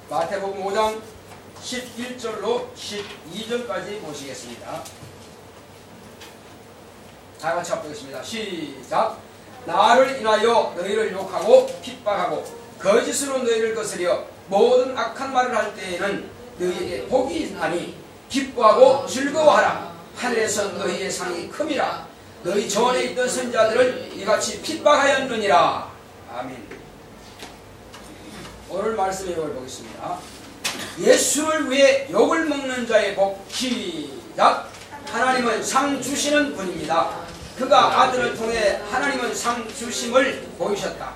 마태복음 5장 11절로 12절까지 보시겠습니다. 다 같이 합독했습니다. 시작. 나를 인하여 너희를 욕하고 핍박하고 거짓으로 너희를 거스려 모든 악한 말을 할 때에는 너희에게 복이 있나니 기뻐하고 즐거워하라. 하늘에서 너희의 상이 큼이라. 너희 전에 있던 선자들을 이같이 핍박하였느니라. 아멘. 오늘 말씀의 욕을 보겠습니다. 예수를 위해 욕을 먹는 자의 복. 시작. 하나님은 상 주시는 분입니다. 그가 아들을 통해 하나님은 상 주심을 보이셨다.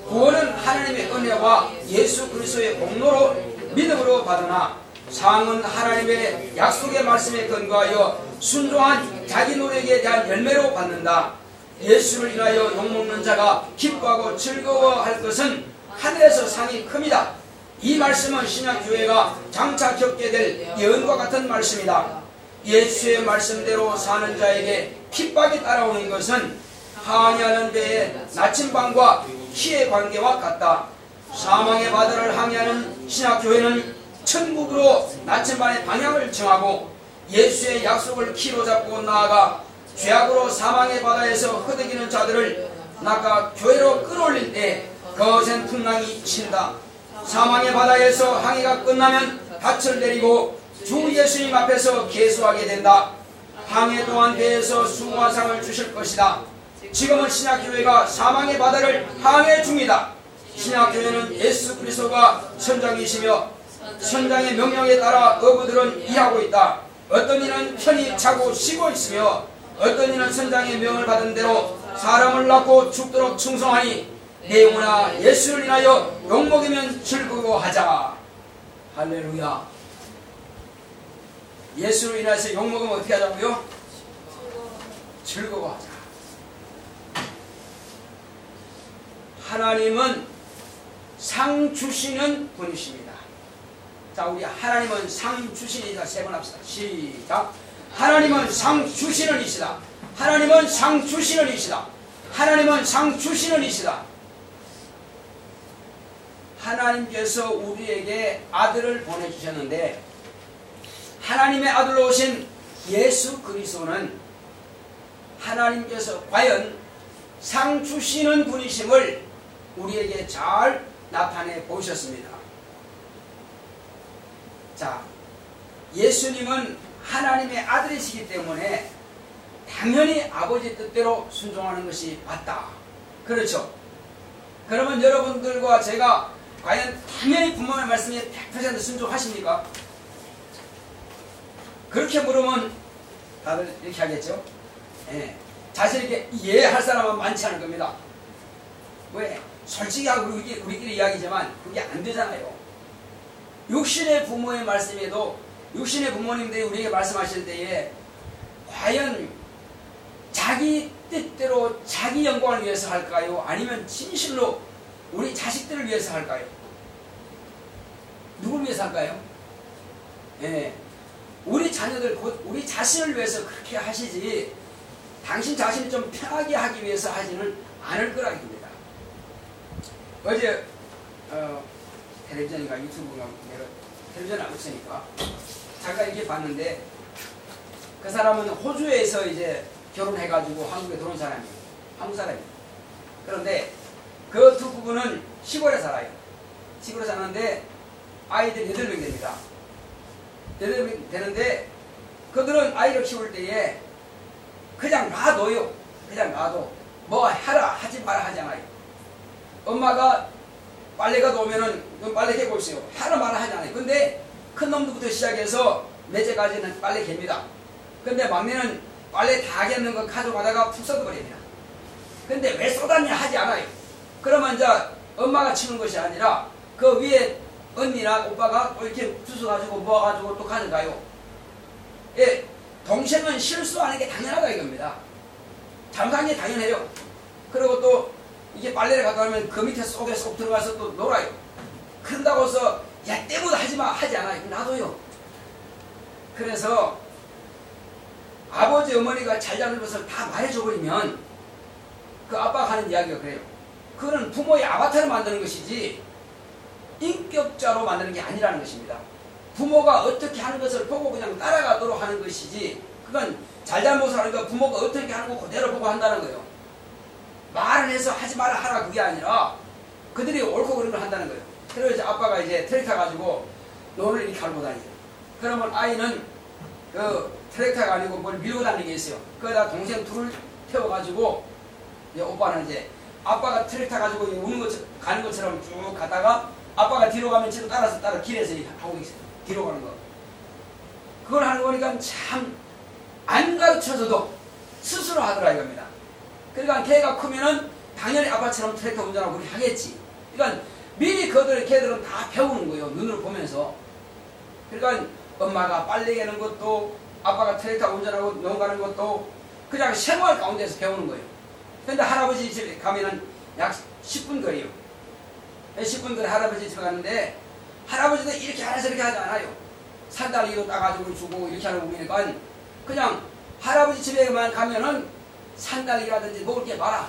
구원은 하나님의 은혜와 예수 그리스도의 공로로 믿음으로 받으나 상은 하나님의 약속의 말씀에 근거하여 순종한 자기 노력에 대한 열매로 받는다. 예수를 인하여 욕먹는 자가 기뻐하고 즐거워할 것은 하늘에서 상이 큽니다. 이 말씀은 신약교회가 장차 겪게 될 예언과 같은 말씀이다. 예수의 말씀대로 사는 자에게 핍박이 따라오는 것은 항해하는 배의 나침반과 키의 관계와 같다. 사망의 바다를 항해하는 신약교회는 천국으로 나침반의 방향을 정하고 예수의 약속을 키로 잡고 나아가 죄악으로 사망의 바다에서 허덕이는 자들을 낚아 교회로 끌어올릴 때 거센 풍랑이 친다. 사망의 바다에서 항해가 끝나면 닻을 내리고 주 예수님 앞에서 계수하게 된다. 항해 동안 배에서 수고한상을 주실 것이다. 지금은 신약교회가 사망의 바다를 항해 중이다. 신약교회는 예수 그리스도가 선장이시며 선장의 명령에 따라 어부들은 일하고 있다. 어떤 이는 편히 자고 쉬고 있으며 어떤 이는 선장의 명을 받은 대로 사람을 낳고 죽도록 충성하니 내 영혼아 예수를 인하여 욕먹이면 즐거워하자. 할렐루야. 예수를 인하여서 욕먹으면 어떻게 하자고요? 즐거워하자. 하나님은 상 주시는 분이십니다. 자, 우리 하나님은 상 주시는 이시다. 세 번 합시다. 시작. 하나님은 상 주시는 이시다. 하나님은 상 주시는 이시다. 하나님은 상 주시는 이시다. 하나님께서 우리에게 아들을 보내주셨는데 하나님의 아들로 오신 예수 그리스도는 하나님께서 과연 상 주시는 분이심을 우리에게 잘 나타내 보셨습니다. 자, 예수님은 하나님의 아들이시기 때문에 당연히 아버지 뜻대로 순종하는 것이 맞다. 그렇죠? 그러면 여러분들과 제가 과연 당연히 부모의 말씀에 100% 순종하십니까? 그렇게 물으면 다들 이렇게 하겠죠? 예. 자신에게 이해할 사람은 많지 않을 겁니다. 왜? 솔직히 하고 우리끼리 이야기지만 그게 안 되잖아요. 육신의 부모의 말씀에도 육신의 부모님들이 우리에게 말씀하실 때에 과연 자기 뜻대로 자기 영광을 위해서 할까요? 아니면 진실로 우리 자식들을 위해서 할까요? 누굴 위해서 할까요? 예. 우리 자녀들, 곧 우리 자신을 위해서 그렇게 하시지 당신 자신이 좀 편하게 하기 위해서 하지는 않을 거라 합니다. 어제 텔레비전인가 유튜브인가 내가 텔레비전 안 없으니까 잠깐 이렇게 봤는데 그 사람은 호주에서 이제 결혼해가지고 한국에 들어온 사람이에요. 한국 사람이에요. 그런데 그 두 부부는 시골에 살아요. 시골에 사는데 아이들이 8명 됩니다. 8명 되는데 그들은 아이를 키울 때에 그냥 놔둬요. 그냥 놔둬. 뭐 하라 하지 마라 하지 않아요. 엄마가 빨래가 나오면은 빨래 개고 있어요. 하라 마라 하지 않아요. 근데 큰 놈부터 시작해서 넷째까지는 빨래 갭니다. 근데 막내는 빨래 다 겠는 거 가져가다가 푹 쏟아버립니다. 근데 왜 쏟았냐 하지 않아요. 그러면 이제 엄마가 치는 것이 아니라 그 위에 언니나 오빠가 또 이렇게 주워가지고 모아가지고 또 가져가요. 예, 동생은 실수하는 게 당연하다 이겁니다. 잘못하는 게 당연해요. 그리고 또 이게 빨래를 가져가면 그 밑에 속에 쏙 들어가서 또 놀아요. 그런다고 해서 야 때보다 하지마 하지 않아요. 놔둬요. 그래서 아버지 어머니가 잘 자는 것을 다 말해줘 버리면 그 아빠가 하는 이야기가 그래요. 그거는 부모의 아바타를 만드는 것이지 인격자로 만드는 게 아니라는 것입니다. 부모가 어떻게 하는 것을 보고 그냥 따라가도록 하는 것이지, 그건 잘잘못을 하니까 부모가 어떻게 하는 거 그대로 보고 한다는 거예요. 말을 해서 하지 마라 하라 그게 아니라 그들이 옳고 그른 걸 한다는 거예요. 그래서 이제 아빠가 이제 트랙터 가지고 논을 이렇게 갈고 다니죠. 그러면 아이는 그 트랙터가 아니고 뭘 밀고 다니는 게 있어요. 거기다 동생 둘을 태워가지고 이제 오빠는 이제 아빠가 트랙터 가지고 우는 것 가는 것처럼 쭉 가다가 아빠가 뒤로 가면 지도 따라서 따라 길에서 하고 있어요. 뒤로 가는 거. 그걸 하는 거니까 참 안 가르쳐줘도 스스로 하더라 이겁니다. 그러니까 걔가 크면은 당연히 아빠처럼 트랙터 운전하고 그렇게 하겠지. 그러니까 미리 걔들은 다 배우는 거예요. 눈으로 보면서. 그러니까 엄마가 빨래 개는 것도 아빠가 트랙터 운전하고 농 가는 것도 그냥 생활 가운데서 배우는 거예요. 근데 할아버지 집에 가면은 약 10분 거리요. 10분 거리 할아버지 집에 가는데 할아버지도 이렇게 안해서 이렇게 하지 않아요. 산딸기로 따가지고 주고 이렇게 하는 거 보니까 그냥 할아버지 집에만 가면은 산딸기라든지 먹을 게 많아.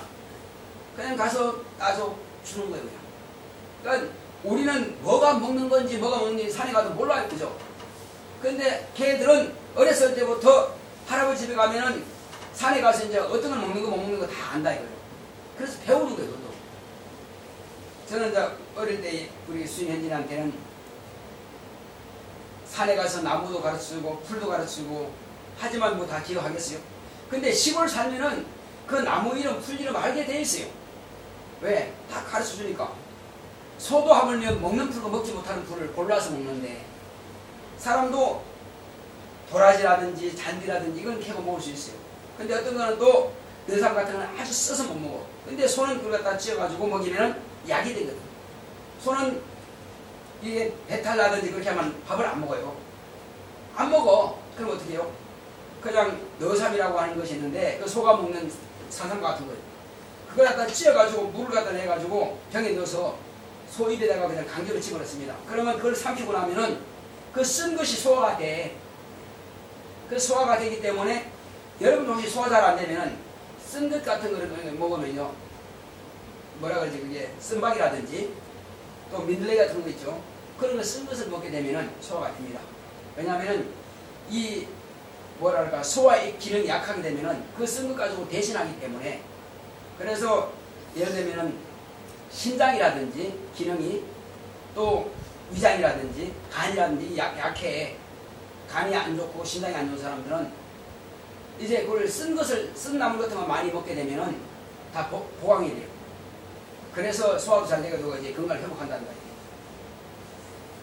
그냥 가서 따서 주는 거예요. 그냥. 그러니까 우리는 뭐가 먹는 건지 뭐가 먹는지 산에 가도 몰라요. 그죠? 근데 걔들은 어렸을 때부터 할아버지 집에 가면은 산에 가서 이제 어떤 걸 먹는 거 못 먹는 거 다 안다 이거예요. 그래서 배우는 거예요. 저도. 저는 이제 어릴 때 우리 수인현진한테는 산에 가서 나무도 가르치고 풀도 가르치고 하지만 뭐 다 기억하겠어요? 근데 시골 살면은 그 나무 이름 풀 이름 알게 돼 있어요. 왜? 다 가르쳐 주니까. 소도 하물며 먹는 풀과 먹지 못하는 풀을 골라서 먹는데 사람도 도라지라든지 잔디라든지 이건 캐고 먹을 수 있어요. 근데 어떤 거는 또 너삼 같은 거는 아주 써서 못 먹어. 근데 소는 그걸 갖다 찧어가지고 먹이면 약이 되거든. 소는 이게 배탈 나든지 그렇게 하면 밥을 안 먹어요. 안 먹어. 그럼 어떻게 해요? 그냥 너삼이라고 하는 것이 있는데 그 소가 먹는 산삼 같은 거예요. 그걸 갖다 찧어가지고 물을 갖다 내가지고 병에 넣어서 소 입에다가 그냥 강제로 집어넣습니다. 그러면 그걸 삼키고 나면은 그 쓴 것이 소화가 돼. 그 소화가 되기 때문에 여러분 혹시 소화 잘 안 되면은 쓴 것 같은 거를 먹으면요. 뭐라 그러지 그게 쓴박이라든지 또 민들레기 같은 거 있죠. 그런 거 쓴 것을 먹게 되면은 소화가 됩니다. 왜냐하면은 이 뭐랄까 소화의 기능이 약하게 되면은 그 쓴 것 가지고 대신하기 때문에 그래서 예를 들면은 신장이라든지 기능이 또 위장이라든지 간이라든지 약해. 간이 안 좋고 신장이 안 좋은 사람들은 이제 그걸 쓴 나물 같은 거 많이 먹게 되면은 다 보강이 돼요. 그래서 소화도 잘 되고 이제 건강을 회복한다는 거예요.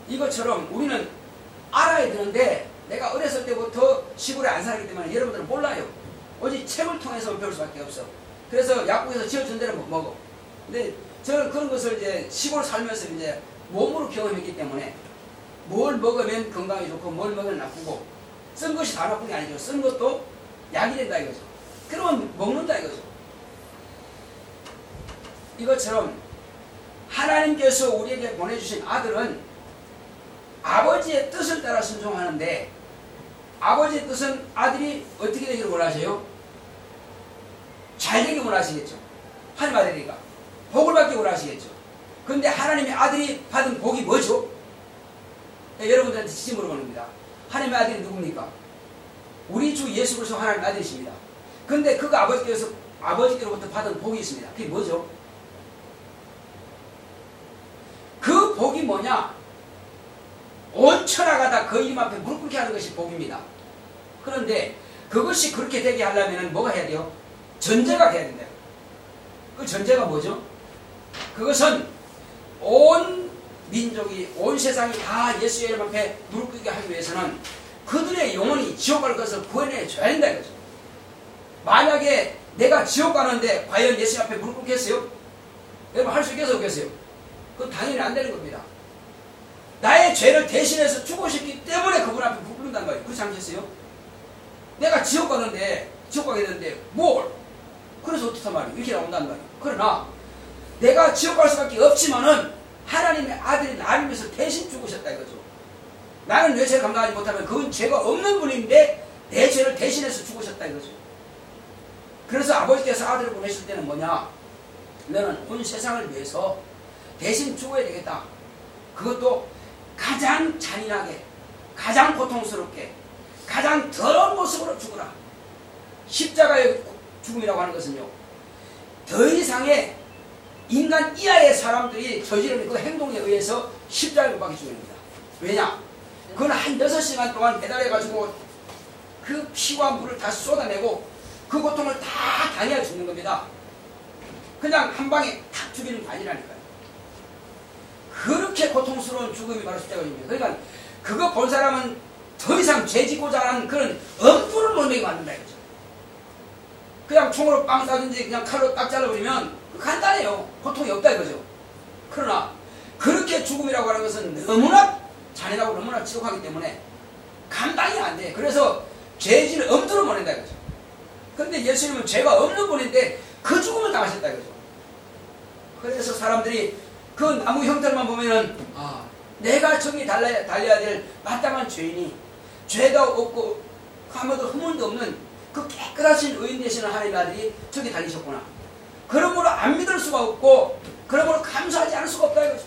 이것처럼 우리는 알아야 되는데 내가 어렸을 때부터 시골에 안 살았기 때문에 여러분들은 몰라요. 오직 책을 통해서 배울 수밖에 없어. 그래서 약국에서 지어준 대로 못 먹어. 근데 저는 그런 것을 이제 시골 살면서 이제 몸으로 경험했기 때문에 뭘 먹으면 건강이 좋고 뭘 먹으면 나쁘고 쓴 것이 다 나쁜 게 아니죠. 쓴 것도 약이 된다 이거죠. 그러면 먹는다 이거죠. 이것처럼 하나님께서 우리에게 보내주신 아들은 아버지의 뜻을 따라 순종하는데 아버지의 뜻은 아들이 어떻게 되기를 원하세요? 잘 되기 원하시겠죠. 하나님 아들이니까 복을 받기 원하시겠죠. 그런데 하나님의 아들이 받은 복이 뭐죠? 네, 여러분들한테 지금 물어보는 하나님의 아들이 누굽니까? 우리 주 예수 그리스도 하나님의 아들이십니다. 그런데 그가 아버지께로부터 받은 복이 있습니다. 그게 뭐죠? 그 복이 뭐냐? 온 천하가 다 그 이름 앞에 무릎 꿇게 하는 것이 복입니다. 그런데 그것이 그렇게 되게 하려면 뭐가 해야 돼요? 전제가 돼야 된다. 그 전제가 뭐죠? 그것은 온 민족이 온 세상이 다 예수의 이름 앞에 무릎 꿇게 하기 위해서는 그들의 영혼이 지옥 갈 것을 구해내 줘야 된다 이거죠. 만약에 내가 지옥 가는데 과연 예수 앞에 무릎 꿇겠어요? 여러분 할 수 있겠어요? 없겠어요? 그건 당연히 안 되는 겁니다. 나의 죄를 대신해서 죽으셨기 때문에 그분 앞에 무릎 꿇는다는 거예요. 그렇지 않겠어요? 내가 지옥 가는데 지옥 가게 되는데 뭘? 그래서 어떻단 말이에요? 이렇게 나온다는 거예요. 그러나 내가 지옥 갈 수밖에 없지만은 하나님의 아들이 나를 위해서 대신 죽으셨다 이거죠. 나는 내 죄를 감당하지 못하면 그건 죄가 없는 분인데 내 죄를 대신해서 죽으셨다 이거죠. 그래서 아버지께서 아들을 보내실 때는 뭐냐? 너는 온 세상을 위해서 대신 죽어야 되겠다. 그것도 가장 잔인하게, 가장 고통스럽게, 가장 더러운 모습으로 죽으라. 십자가의 죽음이라고 하는 것은요, 더 이상의 인간 이하의 사람들이 저지르는 그 행동에 의해서 십자가에 못 박혀 죽는 겁니다. 왜냐? 그건 한 6시간 동안 배달해가지고 그 피와 물을 다 쏟아내고 그 고통을 다 당해야 죽는 겁니다. 그냥 한 방에 탁 죽이는 거 아니라니까요. 그렇게 고통스러운 죽음이 바로 십자가입니다. 그러니까 그거 본 사람은 더 이상 죄 짓고자 하는 그런 엄두를 못 내게 만든다 이거죠. 그냥 총으로 빵 쏴든지 그냥 칼로 딱 잘라버리면 간단해요. 고통이 없다 이거죠. 그러나 그렇게 죽음이라고 하는 것은 너무나 잔인하고 너무나 지독하기 때문에 감당이 안 돼. 그래서 죄질을 엄두를 못 낸다 이거죠. 그런데 예수님은 죄가 없는 분인데 그 죽음을 당하셨다 이거죠. 그래서 사람들이 그 나무 형태만 보면은 내가 정이 달려야 될 마땅한 죄인이 죄가 없고 아무도 허물도 없는 그 깨끗하신 의인 되시는 하나님의 아들이 저기 달리셨구나. 그러므로 안 믿을 수가 없고 그러므로 감사하지 않을 수가 없다 이거죠.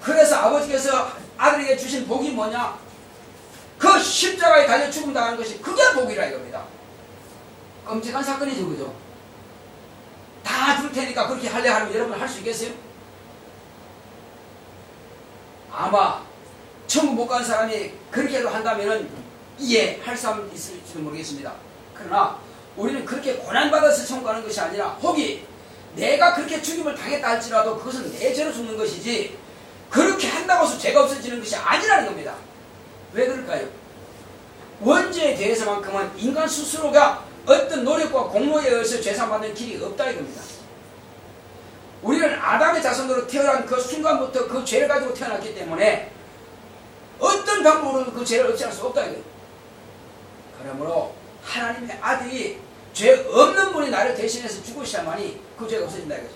그래서 아버지께서 아들에게 주신 복이 뭐냐? 그 십자가에 달려 죽음 당하는 것이 그게 복이라 이겁니다. 끔찍한 사건이죠, 그죠? 다 줄 테니까 그렇게 할래 하면 여러분 할 수 있겠어요? 아마 천국 못 간 사람이 그렇게도 한다면은 이해할 사람 있을지도 모르겠습니다. 그러나 우리는 그렇게 고난받아서 천국 가는 것이 아니라 혹이 내가 그렇게 죽임을 당했다 할지라도 그것은 내 죄로 죽는 것이지 그렇게 한다고 해서 죄가 없어지는 것이 아니라는 겁니다. 왜 그럴까요? 원죄에 대해서만큼은 인간 스스로가 어떤 노력과 공로에 의해서 죄상받는 길이 없다 이겁니다. 우리는 아담의 자손으로 태어난 그 순간부터 그 죄를 가지고 태어났기 때문에 어떤 방법으로도 그 죄를 없애할 수 없다 이거예요. 그러므로 하나님의 아들이 죄 없는 분이 나를 대신해서 죽으셔야만이 그 죄가 없어진다 이거죠.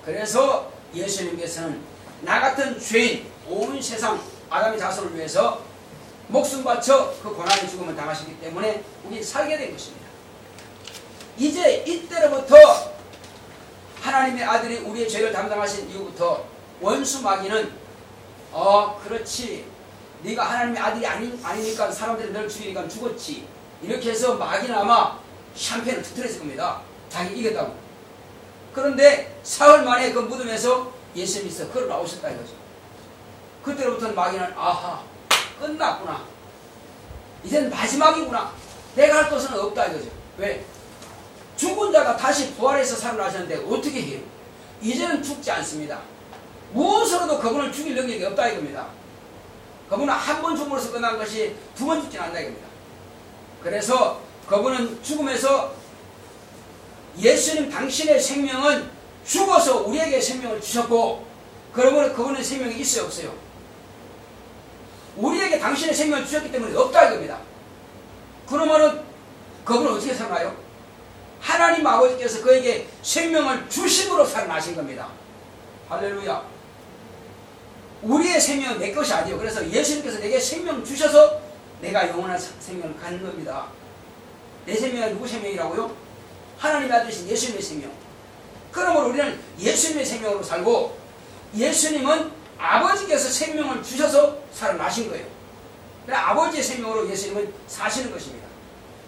그래서 예수님께서는 나 같은 죄인 온 세상 아담의 자손을 위해서 목숨 바쳐 그 고난의 죽음을 당하셨기 때문에 우리 살게 된 것입니다. 이제 이때로부터 하나님의 아들이 우리의 죄를 담당하신 이후부터 원수 마귀는 그렇지 네가 하나님의 아들이 아니니까 사람들이 널 죽이니까 죽었지 이렇게 해서 마귀는 아마 샴페인을 터뜨렸을 겁니다. 자기 이겼다고. 그런데 사흘 만에 그 무덤에서 예수님이 걸어 나오셨다 이거죠. 그때로부터는 마귀는 아하 끝났구나. 이젠 마지막이구나. 내가 할 것은 없다 이거죠. 왜? 죽은 자가 다시 부활해서 살아나셨는데 어떻게 해요? 이제는 죽지 않습니다. 무엇으로도 그분을 죽일 능력이 없다 이겁니다. 그분은 한 번 죽음으로서 끝난 것이 두 번 죽지는 않는다 이겁니다. 그래서 그분은 죽음에서 예수님 당신의 생명은 죽어서 우리에게 생명을 주셨고 그러므로 그분의 생명이 있어요 없어요? 우리에게 당신의 생명을 주셨기 때문에 없다 이겁니다. 그러면은 그분은 어떻게 살아나요? 하나님 아버지께서 그에게 생명을 주심으로 살아나신 겁니다. 할렐루야. 우리의 생명은 내 것이 아니에요. 그래서 예수님께서 내게 생명 주셔서 내가 영원한 생명을 갖는 겁니다. 내 생명은 누구 생명이라고요? 하나님의 아들이신 예수님의 생명. 그러므로 우리는 예수님의 생명으로 살고 예수님은 아버지께서 생명을 주셔서 살아나신 거예요. 그래서 아버지의 생명으로 예수님은 사시는 것입니다.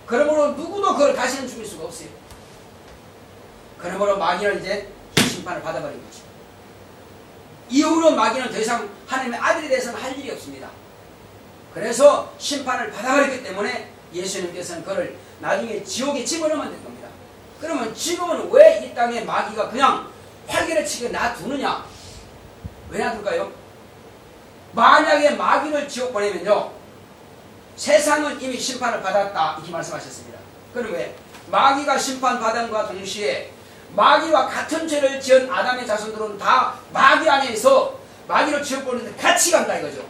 그러므로 누구도 그걸 다시는 죽일 수가 없어요. 그러므로 마귀는 이제 심판을 받아버린 거죠. 이후로 마귀는 더 이상 하나님의 아들에 대해서는 할 일이 없습니다. 그래서 심판을 받아버렸기 때문에 예수님께서는 그를 나중에 지옥에 집어넣으면 될 겁니다. 그러면 지금은 왜 이 땅에 마귀가 그냥 활개를 치게 놔두느냐? 왜 놔둘까요? 만약에 마귀를 지옥 보내면요 세상은 이미 심판을 받았다 이렇게 말씀하셨습니다. 그럼 왜? 마귀가 심판받음과 동시에 마귀와 같은 죄를 지은 아담의 자손들은 다 마귀 안에서 마귀를 지옥 보내는데 같이 간다 이거죠.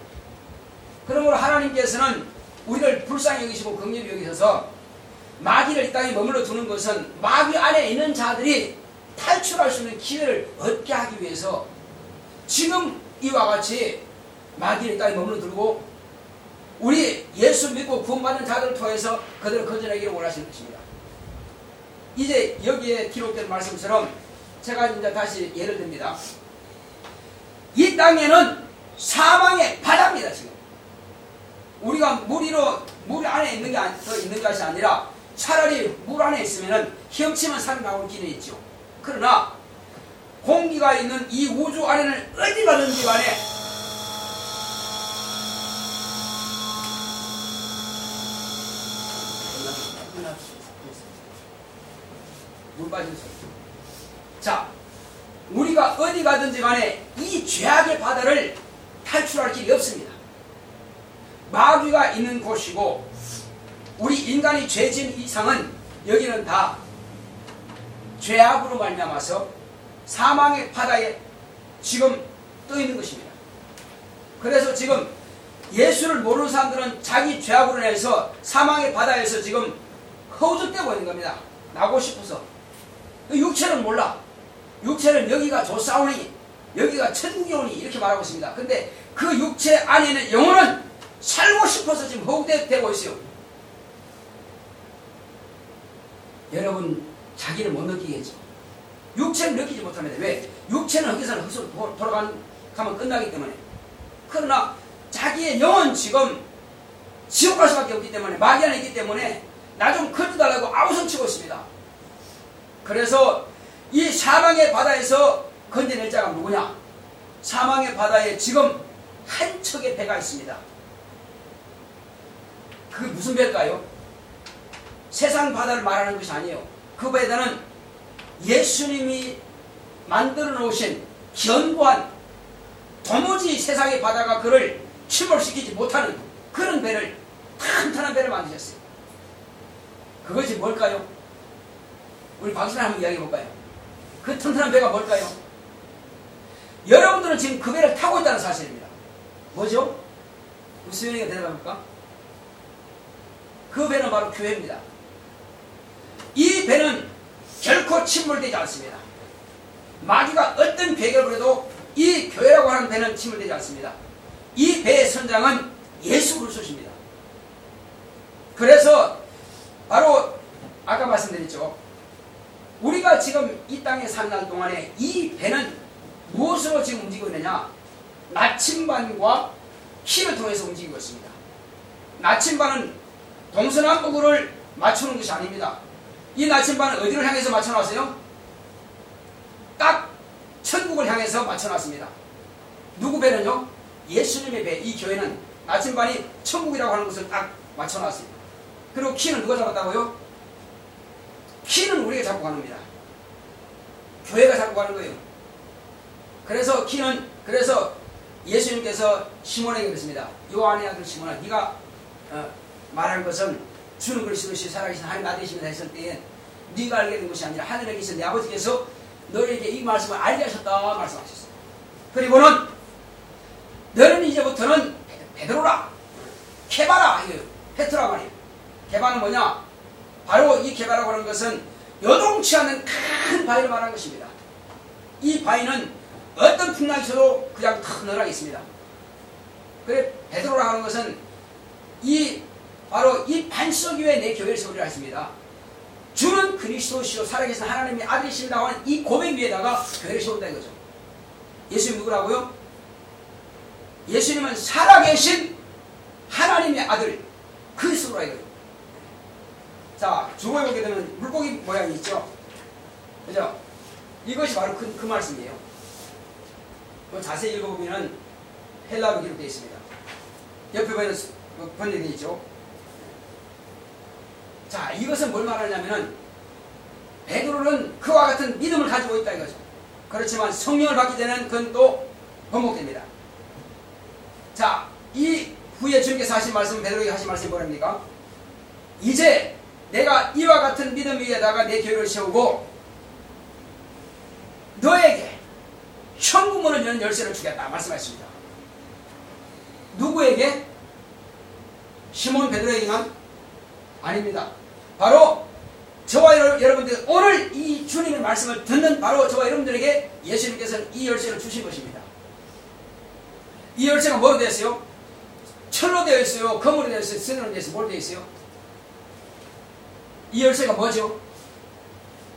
그러므로 하나님께서는 우리를 불쌍히 여기시고 긍휼히 여기셔서 마귀를 이 땅에 머물러 두는 것은 마귀 안에 있는 자들이 탈출할 수 있는 기회를 얻게 하기 위해서 지금 이와 같이 마귀를 이 땅에 머물러 두고 우리 예수 믿고 구원받는 자들을 통해서 그들을 건져내기를 원하시는 것입니다. 이제 여기에 기록된 말씀처럼 제가 이제 다시 예를 듭니다. 이 땅에는 사망의 바다입니다. 지금 우리가 물 안에 있는 것이 아니라 차라리 물 안에 있으면 헤엄치면 살아나올 길이 있죠. 그러나 공기가 있는 이 우주 안에는 어디 가든지 간에 물 빠진 소리. 자, 우리가 어디 가든지 간에 이 죄악의 바다를 탈출할 길이 없습니다. 마귀가 있는 곳이고 우리 인간이 죄진 이상은 여기는 다 죄악으로 말미암아서 사망의 바다에 지금 떠 있는 것입니다. 그래서 지금 예수를 모르는 사람들은 자기 죄악으로 인해서 사망의 바다에서 지금 허우적대고 있는 겁니다. 나고 싶어서. 육체는 몰라. 육체는 여기가 좋사오니 여기가 천국이 오니 이렇게 말하고 있습니다. 근데 그 육체 안에 있는 영혼은 살고 싶어서 지금 허우되고 있어요. 여러분 자기를 못 느끼겠죠. 육체는 느끼지 못합니다. 왜? 육체는 흑기사는 흑수로 가면 끝나기 때문에. 그러나 자기의 영은 지금 지옥 갈 수밖에 없기 때문에 마귀 안에 있기 때문에 나 좀 걸어달라고 아우성치고 있습니다. 그래서 이 사망의 바다에서 건져낼 자가 누구냐? 사망의 바다에 지금 한 척의 배가 있습니다. 그게 무슨 배일까요? 세상 바다를 말하는 것이 아니에요. 그 배에는 예수님이 만들어 놓으신 견고한 도무지 세상의 바다가 그를 침몰시키지 못하는 그런 배를 탄탄한 배를 만드셨어요. 그것이 뭘까요? 우리 박신을 한번 이야기해 볼까요? 그 튼튼한 배가 뭘까요? 여러분들은 지금 그 배를 타고 있다는 사실입니다. 뭐죠? 수연이가 대답해볼까? 그 배는 바로 교회입니다. 이 배는 결코 침몰되지 않습니다. 마귀가 어떤 계획을 부려도 이 교회라고 하는 배는 침몰되지 않습니다. 이 배의 선장은 예수 그리스도십니다. 그래서 바로 아까 말씀드렸죠. 우리가 지금 이 땅에 사는 날 동안에 이 배는 무엇으로 지금 움직이고 있느냐? 나침반과 키를 통해서 움직이고 있습니다. 나침반은 동서남북을 맞추는 것이 아닙니다. 이 나침반은 어디를 향해서 맞춰놨어요? 딱 천국을 향해서 맞춰놨습니다. 누구 배는요? 예수님의 배. 이 교회는 나침반이 천국이라고 하는 것을 딱 맞춰놨어요. 그리고 키는 누가 잡았다고요? 키는 우리가 잡고 가는 겁니다. 교회가 잡고 가는 거예요. 그래서 키는, 그래서 예수님께서 시몬에게 그랬습니다. 요한의 아들 시몬아, 네가 말할 것은 주는 그리스도시 살아계신 하나님 아들이시다 했을 때에 네가 알게 된 것이 아니라 하늘에 계신 내 아버지께서 너에게 이 말씀을 알게 하셨다 말씀하셨어요. 그리고는 너는 이제부터는 베드로라, 케바라 이거예요. 페트라고 말이에요. 케바는 뭐냐? 바로 이 케바라고 하는 것은 요동치 않는 큰 바위를 말하는 것입니다. 이 바위는 어떤 풍랑이 있어도 그냥 터널하게 있습니다. 그래 베드로라고 하는 것은 바로 이 반석 위에 내 교회를 세우리라 했습니다. 주는 그리스도시요 살아계신 하나님의 아들이십니다 하는 이 고백 위에다가 교회를 세운다 이거죠. 예수님 누구라고요? 예수님은 살아계신 하나님의 아들 그리스도라 이거예요. 자, 주보에 보게 되면 물고기 모양이 있죠. 그죠? 이것이 바로 그 말씀이에요. 자세히 읽어보면 헬라어로 기록되어 있습니다. 옆에 보면 번역되어 있죠. 자, 이것은 뭘 말하냐면은 베드로는 그와 같은 믿음을 가지고 있다 이거죠. 그렇지만 성령을 받기 전에는 그건 또 번복됩니다. 자, 이 후에 주님께서 하신 말씀, 베드로에게 하신 말씀이 뭐랍니까? 이제 내가 이와 같은 믿음 위에다가 내 교회를 세우고 너에게 천국문을 여는 열쇠를 주겠다 말씀하셨습니다. 누구에게? 시몬 베드로에게만? 아닙니다. 바로 저와 여러분들 오늘 이 주님의 말씀을 듣는 바로 저와 여러분들에게 예수님께서는 이 열쇠를 주신 것입니다. 이 열쇠가 뭐로 되어 있어요? 철로 되어 있어요? 금으로 되어 있어요? 스네로 되어 있어요? 뭐로 되어 있어요? 이 열쇠가 뭐죠?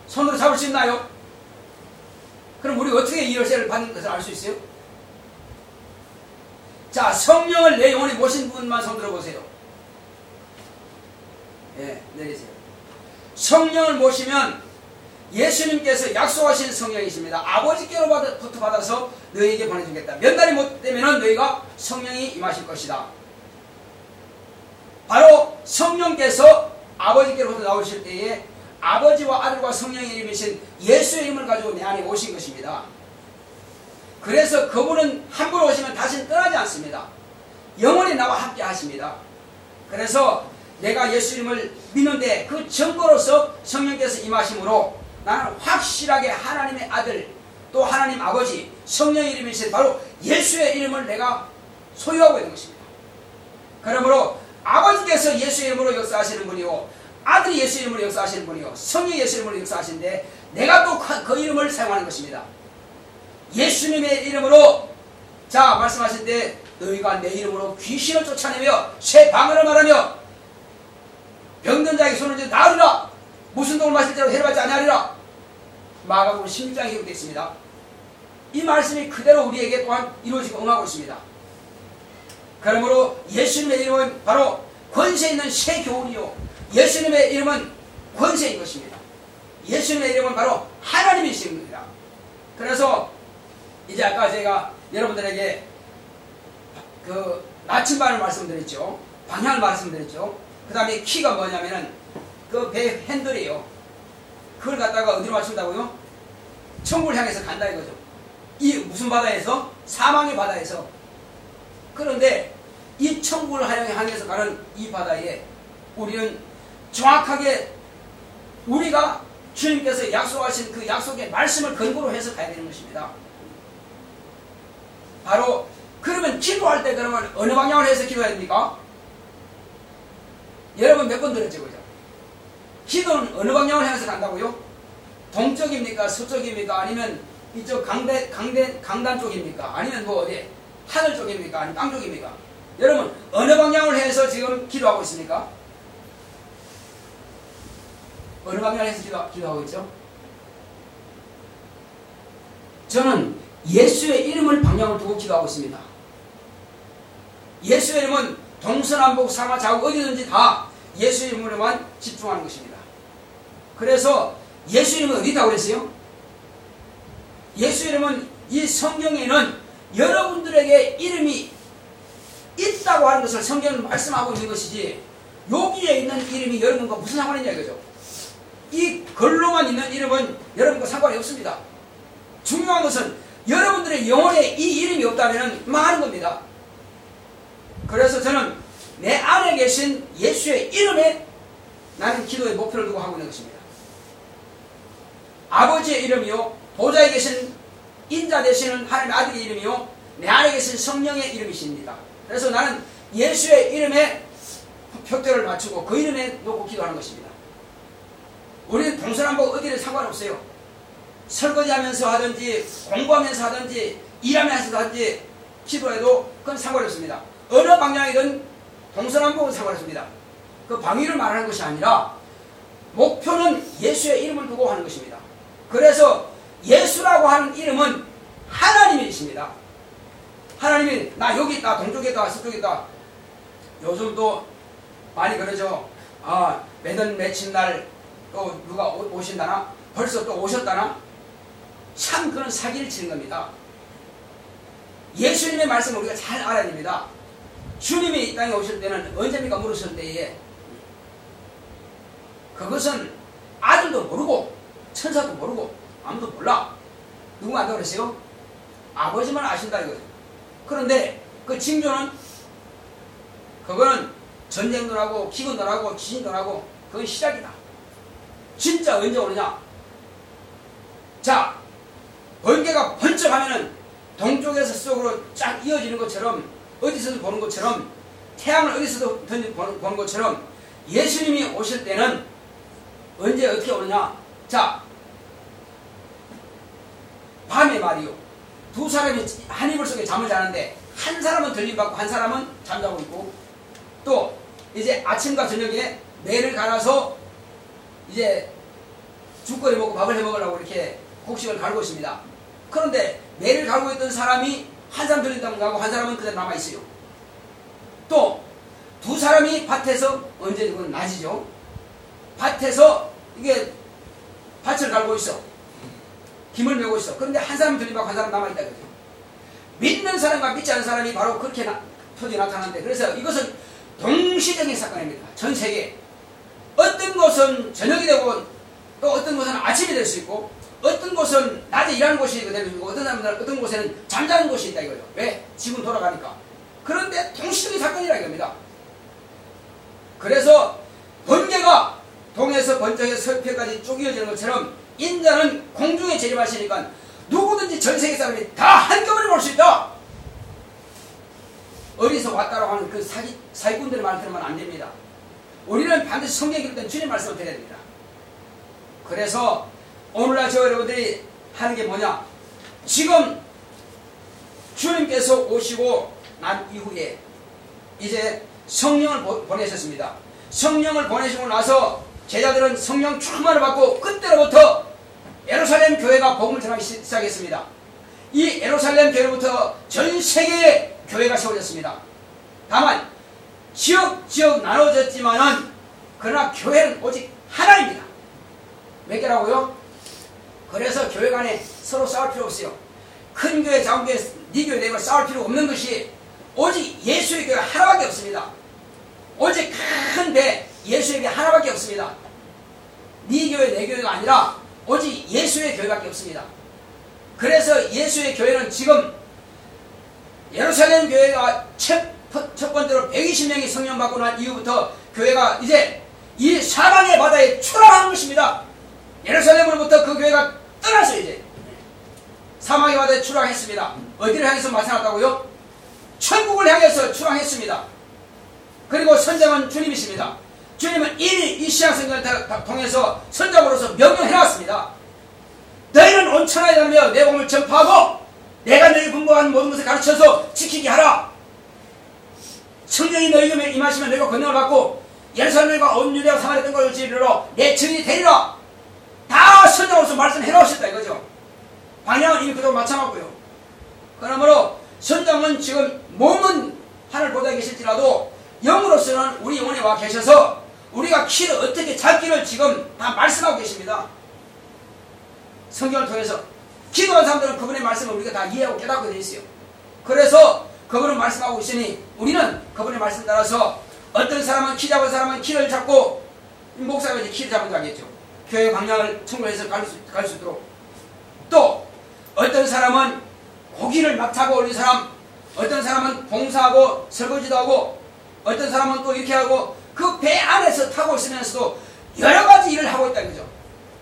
손으로 잡을 수 있나요? 그럼 우리가 어떻게 이 열쇠를 받는 것을 알 수 있어요? 자, 성령을 내 영혼에 모신 분만 손 들어보세요. 예, 내리세요. 성령을 모시면 예수님께서 약속하신 성령이십니다. 아버지께로부터 받아서 너희에게 보내주겠다. 몇 달이 못 되면 너희가 성령이 임하실 것이다. 바로 성령께서 아버지께로부터 나오실 때에 아버지와 아들과 성령의 이름이신 예수의 이름을 가지고 내 안에 오신 것입니다. 그래서 그분은 한 번 오시면 다시는 떠나지 않습니다. 영원히 나와 함께 하십니다. 그래서 내가 예수 이름을 믿는데 그 증거로서 성령께서 임하심으로 나는 확실하게 하나님의 아들 또 하나님 아버지 성령의 이름이신 바로 예수의 이름을 내가 소유하고 있는 것입니다. 그러므로 아버지께서 예수의 이름으로 역사하시는 분이요 아들이 예수의 이름으로 역사하시는 분이요 성령이 예수의 이름으로 역사하시는데 내가 또 그 이름을 사용하는 것입니다. 예수님의 이름으로 자 말씀하실 때 너희가 내 이름으로 귀신을 쫓아내며 새 방언을 말하며 병든 자에게 손을 쥐어 나으리라. 무슨 독을 마실 때로 해를 받지 아니하리라. 마가복음 16장에 기록되어 있습니다. 이 말씀이 그대로 우리에게 또한 이루어지고 응하고 있습니다. 그러므로 예수님의 이름은 바로 권세 있는 새 교훈이요 예수님의 이름은 권세인 것입니다. 예수님의 이름은 바로 하나님이신 겁니다. 그래서 이제 아까 제가 여러분들에게 그 나침반을 말씀드렸죠. 방향을 말씀드렸죠. 그 다음에 키가 뭐냐면은 그 배 핸들이에요. 그걸 갖다가 어디로 맞춘다고요? 천국을 향해서 간다 이거죠. 이 무슨 바다에서? 사망의 바다에서. 그런데 이 천국을 향해서 가는 이 바다에 우리는 정확하게 우리가 주님께서 약속하신 그 약속의 말씀을 근거로 해서 가야 되는 것입니다. 바로 그러면 기도할 때 그러면 어느 방향을 해서 기도해야 됩니까? 여러분 몇 번 들었죠, 그죠? 기도는 어느 방향을 향해서 간다고요? 동쪽입니까? 서쪽입니까? 아니면 이쪽 강단 쪽입니까? 아니면 뭐 어디 하늘 쪽입니까? 아니면 땅 쪽입니까? 여러분 어느 방향을 해서 지금 기도하고 있습니까? 어느 방향을 해서 기도하고 있죠? 저는 예수의 이름을 방향을 두고 기도하고 있습니다. 예수의 이름은 동서남북 상하 좌우 어디든지 다 예수의 이름으로만 집중하는 것입니다. 그래서 예수 이름은 어디 있다고 그랬어요? 예수 이름은 이 성경에는 여러분들에게 이름이 있다고 하는 것을 성경은 말씀하고 있는 것이지 여기에 있는 이름이 여러분과 무슨 상관이 있냐 이거죠. 이 글로만 있는 이름은 여러분과 상관이 없습니다. 중요한 것은 여러분들의 영혼에 이 이름이 없다면 망하는 겁니다. 그래서 저는 내 안에 계신 예수의 이름에 나는 기도의 목표를 두고 하고 있는 것입니다. 아버지의 이름이요 보좌에 계신 인자 되시는 하나님의 아들의 이름이요 내 안에 계신 성령의 이름이십니다. 그래서 나는 예수의 이름에 표대를 맞추고 그 이름에 놓고 기도하는 것입니다. 우리는 동서남북 어디를 상관없어요. 설거지하면서 하든지 공부하면서 하든지 일하면서 하든지 기도해도 그건 상관없습니다. 어느 방향이든 동서남북은 상관없습니다. 그 방위를 말하는 것이 아니라 목표는 예수의 이름을 두고 하는 것입니다. 그래서 예수라고 하는 이름은 하나님이십니다. 하나님이 나 여기 있다 동쪽에 있다 서쪽에 있다 요즘 또 많이 그러죠. 아 매든 매친 날 또 누가 오신다나 벌써 또 오셨다나 참 그런 사기를 치는 겁니다. 예수님의 말씀을 우리가 잘 알아야 됩니다. 주님이 이 땅에 오실 때는 언제입니까? 물으실 때에 그것은 아들도 모르고 천사도 모르고 아무도 몰라. 누가 안다고 그랬어요? 아버지만 아신다 이거죠. 그런데 그 징조는 그거는 전쟁도 나고 기근도 나고 지진도 나고 그건 시작이다. 진짜 언제 오느냐? 자, 번개가 번쩍 하면은 동쪽에서 서쪽으로 쫙 이어지는 것처럼 어디서도 보는 것처럼 태양을 어디서도 보는 것처럼 예수님이 오실 때는 언제 어떻게 오느냐? 자, 밤에 말이요. 두 사람이 한 이불 속에 잠을 자는데 한 사람은 들림받고 한 사람은 잠자고 있고 또 이제 아침과 저녁에 매를 갈아서 이제 죽거리 먹고 밥을 해 먹으려고 이렇게 곡식을 갈고 있습니다. 그런데 매를 갈고 있던 사람이 한 사람 들린다고 가고 한 사람은 그대로 남아있어요. 또 두 사람이 밭에서 언제 그건 낮이죠. 밭에서 이게 밭을 갈고 있어. 김을 메고 있어. 그런데 한 사람 들리고 한 사람 남아있다 그죠. 믿는 사람과 믿지 않는 사람이 바로 그렇게 표정이 나타나는데, 그래서 이것은 동시적인 사건입니다. 전 세계 어떤 곳은 저녁이 되고 또 어떤 곳은 아침이 될 수 있고 어떤 곳은 낮에 일하는 곳이 될 수 있고 어떤 사람들은 어떤 곳에는 잠자는 곳이 있다 이거죠. 왜? 지금 돌아가니까. 그런데 동시적인 사건이라 이겁니다. 그래서 번개가 동에서 번쩍에서 서편까지 쭉 이어지는 것처럼 인자는 공중에 재림하시니까 누구든지 전 세계 사람이 다 한꺼번에 볼 수 있다. 어디서 왔다라고 하는 그 사기꾼들의 말을 들으면 안 됩니다. 우리는 반드시 성경에 기록된 주님 말씀을 드려야 됩니다. 그래서 오늘날 저 여러분들이 하는 게 뭐냐? 지금 주님께서 오시고 난 이후에 이제 성령을 보내셨습니다. 성령을 보내시고 나서 제자들은 성령 충만을 받고 그때로부터 예루살렘 교회가 복음을 전하기 시작했습니다. 이 예루살렘 교회로부터 전 세계에 교회가 세워졌습니다. 다만 지역 나눠졌지만은 그러나 교회는 오직 하나입니다. 몇 개라고요? 그래서 교회 간에 서로 싸울 필요 없어요. 큰 교회, 작은 교회, 네 교회, 내 교회 싸울 필요 없는 것이 오직 예수의 교회 하나밖에 없습니다. 오직 큰 배 예수의 교회 하나밖에 없습니다. 네 교회, 내 교회가 아니라 오직 예수의 교회밖에 없습니다. 그래서 예수의 교회는 지금 예루살렘 교회가 첫 번째로 120명이 성령 받고 난 이후부터 교회가 이제 이 사방의 바다에 출항하는 것입니다. 예루살렘으로부터 그 교회가 떠나서 이제 사방의 바다에 출항했습니다. 어디를 향해서 나타났다고요? 천국을 향해서 출항했습니다. 그리고 선장은 주님이십니다. 주님은 이미 이 시향성경을 통해서 선장으로서 명령해놨습니다. 너희는 온 천하에 다니며 내 복음을 전파하고 내가 너희 분부한 모든 것을 가르쳐서 지키게 하라. 성령이 너희에게 임하시면 너희가 권능을 받고 예루살렘과 온 유대와 사마리아 뜬 곳을 이르러 내 증인이 되리라. 다 선장으로서 말씀해놓으셨다 이거죠. 방향은 이미 그동안 맞춰놨고요. 그러므로 선장은 지금 몸은 하늘 보좌에 계실지라도 영으로서는 우리 영혼에 와 계셔서 우리가 키를 어떻게 잡기를 지금 다 말씀하고 계십니다. 성경을 통해서 기도한 사람들은 그분의 말씀을 우리가 다 이해하고 깨닫고 되어 있어요. 그래서 그분은 말씀하고 있으니 우리는 그분의 말씀 따라서 어떤 사람은 키 잡은 사람은 키를 잡고 목사가 이제 키를 잡은 줄 알겠죠. 교회 방향을 청구해서 갈 수 있도록. 또 어떤 사람은 고기를 막 잡아 올린 사람, 어떤 사람은 봉사하고 설거지도 하고 어떤 사람은 또 이렇게 하고 그 배 안에서 타고 있으면서도 여러 가지 일을 하고 있다는 거죠.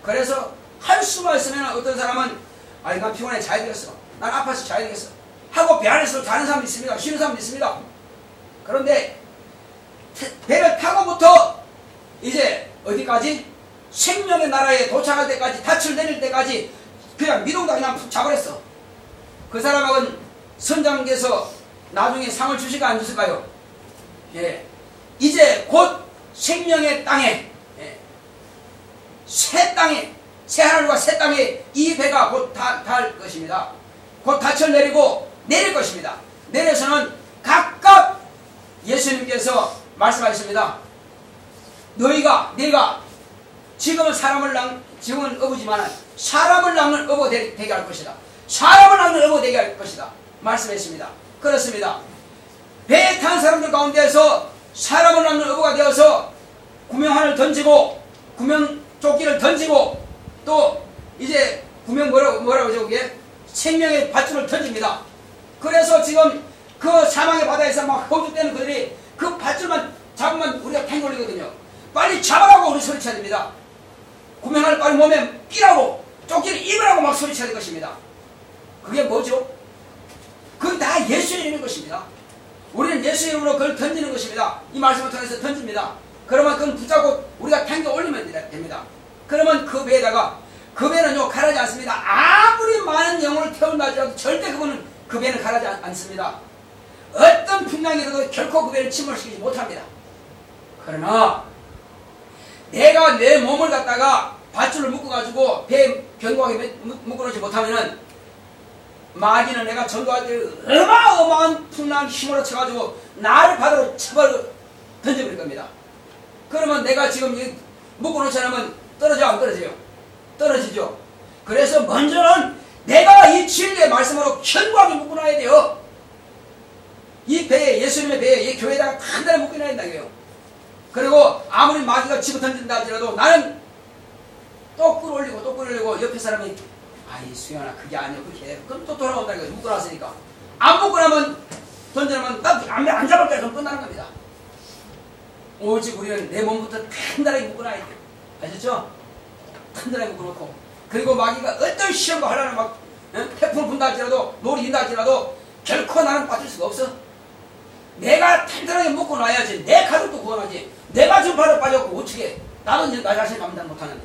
그래서 할 수만 있으면 어떤 사람은 아니 난 피곤해 자야 되겠어. 난 아파서 자야 되겠어. 하고 배 안에서 자는 사람도 있습니다. 쉬는 사람도 있습니다. 그런데 배를 타고부터 이제 어디까지? 생명의 나라에 도착할 때까지 닻을 내릴 때까지 그냥 미동도 그냥 푹 자버렸어. 그 사람은 선장께서 나중에 상을 주실까 안 주실까요? 예. 이제 곧 생명의 땅에 새 땅에 새 하늘과 새 땅에 이 배가 곧 닿을 것입니다. 곧 닻을 내리고 내릴 것입니다. 내려서는 각각 예수님께서 말씀하셨습니다. 내가 지금은 지금은 어부지만 사람을 낳는 어부 되게 할 것이다. 사람을 낳는 어부 되게 할 것이다. 말씀했습니다. 그렇습니다. 배에 탄 사람들 가운데서 사람을 낳는 어부가 되어서 구명환을 던지고 구명조끼를 던지고 또 이제 뭐라고 하죠? 그게 생명의 밧줄을 던집니다. 그래서 지금 그 사망의 바다에서 막 허우대는 그들이 그 밧줄만 잡으면 우리가 팽 걸리거든요. 빨리 잡아라고 우리 소리쳐야 됩니다. 구명환을 빨리 몸에 끼라고 조끼를 입으라고 막 소리쳐야 될 것입니다. 그게 뭐죠? 그건 다 예수의 이름인 것입니다. 우리는 예수의 이름으로 그걸 던지는 것입니다. 이 말씀을 통해서 던집니다. 그러면 그건 붙잡고 우리가 당겨 올리면 됩니다. 그러면 그 배에다가 그 배는요 가라지 않습니다. 아무리 많은 영혼을 태운다 하더라도 절대 그 배는 가라지 않습니다. 어떤 풍랑이라도 결코 그 배를 침몰시키지 못합니다. 그러나 내가 내 몸을 갖다가 밧줄을 묶어가지고 배에 견고하게 묶어놓지 못하면은 마귀는 내가 전도할 때 어마어마한 풍랑한 힘으로 쳐가지고 나를 바다로 쳐버려 던져버릴 겁니다. 그러면 내가 지금 묶어놓지 않으면 떨어져 안 떨어져요? 떨어지죠. 그래서 먼저는 내가 이 진리의 말씀으로 견고하게 묶어놔야 돼요. 이 배에, 예수님의 배에, 이 교회에다가 단단히 묶어놔야 된다고요. 그리고 아무리 마귀가 집어 던진다 할지라도 나는 또 끌어올리고 옆에 사람이 아이 수연아 그게 아니야 그게 그럼 또 돌아온다니까 묶어놨으니까 안 묶어놓으면 던져놓으면 안 잡을 때좀 끝나는 겁니다. 오직 우리는 내 몸부터 단단하게 묶어놔야 돼요. 아셨죠? 단단하게 묶어놓고 그리고 마귀가 어떤 시험과 하라는 막 태풍을 분다 할지라도 놀이 인다 할지라도 결코 나는 빠질 수가 없어. 내가 단단하게 묶어놔야지 내 가족도 구원하지. 내가 지금 바로 빠졌고 어떻게 나도 이제 나 자신 감당 못하는데.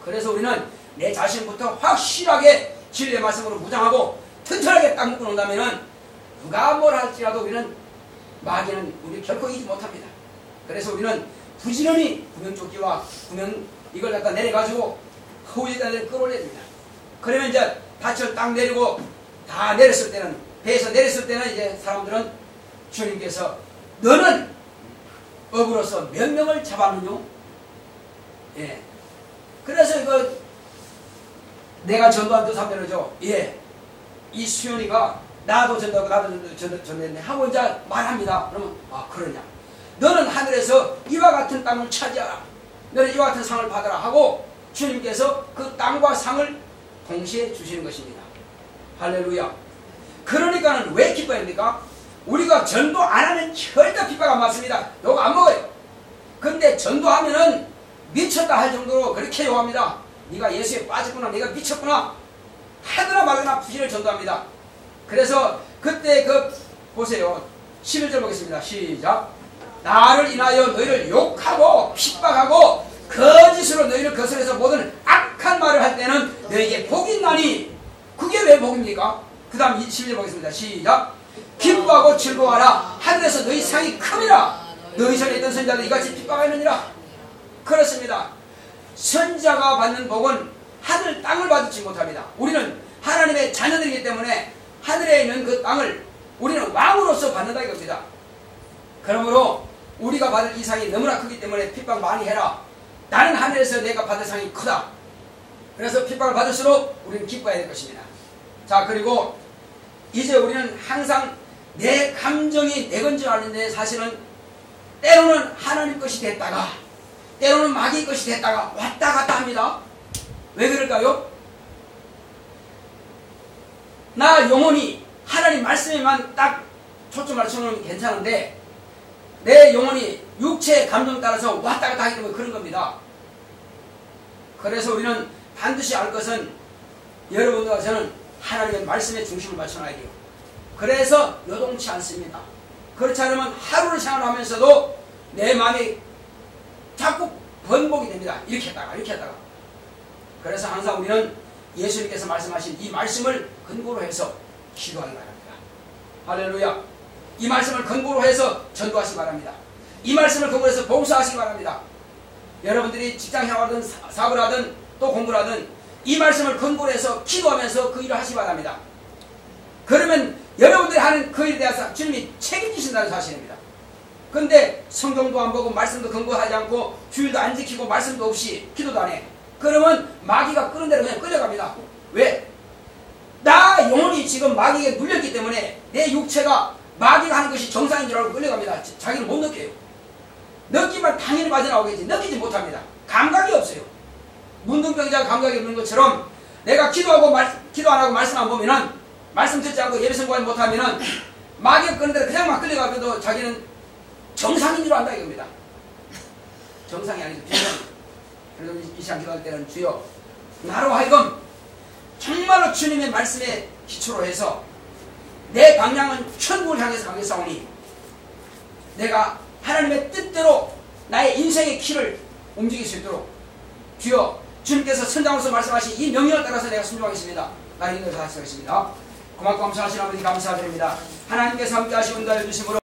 그래서 우리는 내 자신부터 확실하게 진리의 말씀으로 무장하고 튼튼하게 딱 묶어놓는다면은 누가 뭘 할지라도 우리는 마귀는 우리 결코 이기지 못합니다. 그래서 우리는 부지런히 구명조끼와 구명 이걸 갖다 내려가지고 허우에다 끌어올려야 됩니다. 그러면 이제 밭을 딱 내리고 다 내렸을 때는 배에서 내렸을 때는 이제 사람들은 주님께서 너는 업으로서 몇 명을 잡았느냐? 예. 그래서 이거 내가 전도한 두 사람들이죠. 예. 이 수연이가 나도 전도하고 나도 전도했네 하고 이제 말합니다. 그러면 아 그러냐? 너는 하늘에서 이와 같은 땅을 차지하라. 너는 이와 같은 상을 받아라 하고 주님께서 그 땅과 상을 동시에 주시는 것입니다. 할렐루야. 그러니까는 왜 기뻐야 됩니까? 우리가 전도 안 하면 절대 핍박 안 받습니다. 욕 안 먹어요. 근데 전도하면은 미쳤다 할 정도로 그렇게 욕합니다. 네가 예수에 빠졌구나, 네가 미쳤구나 하거나 말거나 부지를 전도합니다. 그래서 그때 보세요. 11절 보겠습니다. 시작. 나를 인하여 너희를 욕하고 핍박하고 거짓으로 너희를 거슬려서 모든 악한 말을 할 때는 너희에게 복이 있나니. 그게 왜 복입니까? 그 다음 11절 보겠습니다. 시작. 기뻐하고 즐거워하라. 하늘에서 너희 상이 큼이라. 너희 전에 있던 선자들 이같이 핍박하느니라. 그렇습니다. 선자가 받는 복은 하늘 땅을 받지 못합니다. 우리는 하나님의 자녀들이기 때문에 하늘에 있는 그 땅을 우리는 왕으로서 받는다 이겁니다. 그러므로 우리가 받을 이 상이 너무나 크기 때문에 핍박 많이 해라. 나는 하늘에서 내가 받을 상이 크다. 그래서 핍박을 받을수록 우리는 기뻐해야 될 것입니다. 자, 그리고 이제 우리는 항상 내 감정이 내 건 줄 아는데 사실은 때로는 하나님 것이 됐다가 때로는 마귀 것이 됐다가 왔다 갔다 합니다. 왜 그럴까요? 나 영혼이 하나님 말씀에만 딱 초점 맞추면 괜찮은데 내 영혼이 육체의 감정 따라서 왔다 갔다 하기 때문에 그런 겁니다. 그래서 우리는 반드시 알 것은 여러분과 저는 하나님의 말씀에 중심을 맞춰놔야 돼요. 그래서 요동치 않습니다. 그렇지 않으면 하루를 생활하면서도 내 마음이 자꾸 번복이 됩니다. 이렇게 했다가 이렇게 했다가. 그래서 항상 우리는 예수님께서 말씀하신 이 말씀을 근거로 해서 기도하기 바랍니다. 할렐루야. 이 말씀을 근거로 해서 전도하시기 바랍니다. 이 말씀을 근거로 해서 봉사하시기 바랍니다. 여러분들이 직장생활하든 사업을 하든 또 공부를 하든 이 말씀을 근거로 해서 기도하면서 그 일을 하시기 바랍니다. 그러면 여러분들이 하는 그 일에 대해서 주님이 책임지신다는 사실입니다. 근데 성경도 안 보고 말씀도 근거하지 않고 주일도 안 지키고 말씀도 없이 기도도 안 해. 그러면 마귀가 끄는 대로 그냥 끌려갑니다. 왜? 나 영혼이 지금 마귀에게 물렸기 때문에 내 육체가 마귀가 하는 것이 정상인 줄 알고 끌려갑니다. 자기는 못 느껴요. 느끼면 당연히 빠져나오겠지. 느끼지 못합니다. 감각이 없어요. 문둥병자가 감각이 없는 것처럼 내가 기도 안 하고 말씀 안 보면은 말씀 듣지 않고 예배 선고하지 못하면은 마귀가 끄는 대로 그냥 막 끌려가면도 자기는 정상인 줄 안다 이겁니다. 정상이 아니죠. 비정상이죠. 그래서 이 시간 기도할 때는 주여 나로 하여금 정말로 주님의 말씀에 기초로 해서 내 방향은 천국을 향해서 가겠사오니 내가 하나님의 뜻대로 나의 인생의 키를 움직일 수 있도록 주여 주님께서 선장으로서 말씀하신 이 명령을 따라서 내가 순종하겠습니다. 나의 인도를 다하시겠습니다. 고맙고 감사하신 아버지 감사드립니다. 하나님께서 함께 하시고 인도해 주심으로